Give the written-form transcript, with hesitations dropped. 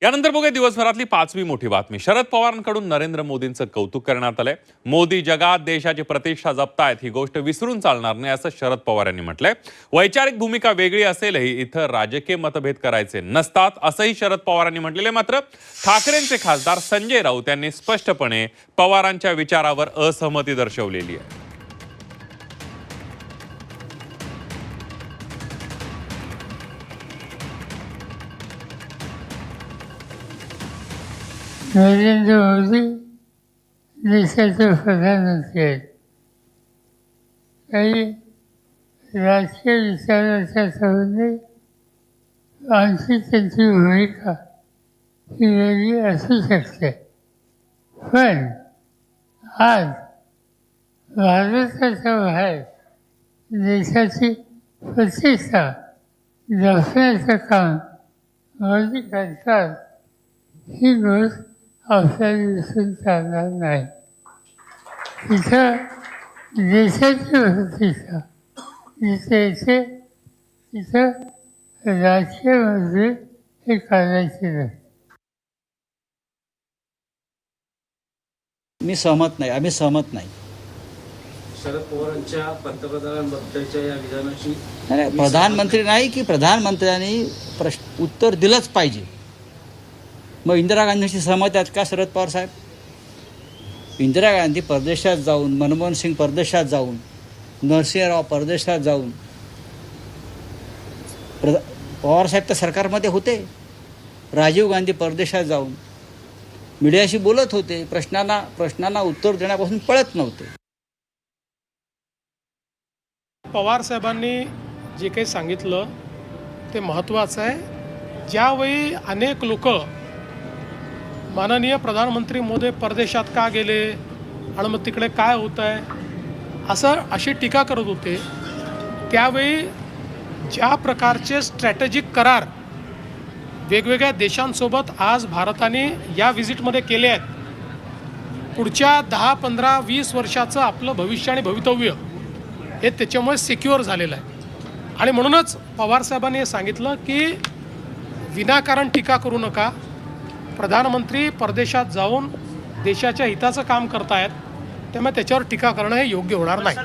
यानंतर बघूया दिवसभरातली पाचवी मोठी बातमी। शरद पवारांकडून नरेंद्र मोदींचं कौतुक करण्यात आलंय। मोदी जगात देशाची प्रतिष्ठा जपतायत ही गोष्ट विसरून चालणार नाही असं शरद पवार यांनी म्हटलंय। वैचारिक भूमिका वेगळी असेलही इथं राजकीय मतभेद करायचे नसतात असंही शरद पवारांनी म्हटलेलं। मात्र ठाकरेंचे खासदार संजय राऊत यांनी स्पष्टपणे पवारांच्या विचारावर असहमती दर्शवलेली आहे। नरेंद्र मोदी देशाचे प्रधानमंत्री आहेत। काही राजकीय विचाराच्या संबंधी आमची त्यांची भूमिका ही वेगळी असू शकते, पण आज भारताच्या बाहेर देशाची प्रतिष्ठा जपण्याचं काम मोदी करतात ही गोष्ट आपल्याला विसरून चालणार नाही। तिथं देशाची प्रतिष्ठा जिथे येते तिथं राजकीय मतभेद हे करायचे नाही। मी सहमत नाही, आम्ही सहमत नाही। शरद पवारांच्या पंतप्रधानांबद्दलच्या या विधानाशी नाही, प्रधानमंत्री नाही की प्रधानमंत्र्यांनी उत्तर दिलंच पाहिजे। मग इंदिरा गांधींशी सहमत आहेत का शरद पवार साहेब? इंदिरा गांधी परदेशात जाऊन, मनमोहन सिंग परदेशात जाऊन, नरसिंहराव परदेशात जाऊन, पवार साहेब तर सरकारमध्ये होते। राजीव गांधी परदेशात जाऊन मीडियाशी बोलत होते, प्रश्नांना उत्तर देण्यापासून पळत नव्हते। पवार साहेबांनी जे काही सांगितलं ते महत्त्वाचं आहे। ज्यावेळी अनेक लोक माननीय प्रधानमंत्री मोदी परदेशात का गेले आणि मग तिकडे काय होत आहे अशी टीका करत होते, त्यावेळी ज्या प्रकारचे स्ट्रॅटेजिक करार वेगवेगळ्या देशांसोबत आज भारताने या व्हिजिटमध्ये केले आहेत, पुढच्या 10, 15, 20 वर्षाचं आपलं भविष्य आणि भवितव्य हे त्याच्यामुळे सिक्युअर झालेलं आहे। आणि म्हणूनच पवारसाहेबांनी हे सांगितलं की विनाकारण टीका करू नका। प्रधानमंत्री परदेशात जाऊन देशाच्या हिताचं काम करतायत, त्यामुळे त्याच्यावर टीका करणं हे योग्य होणार नाही।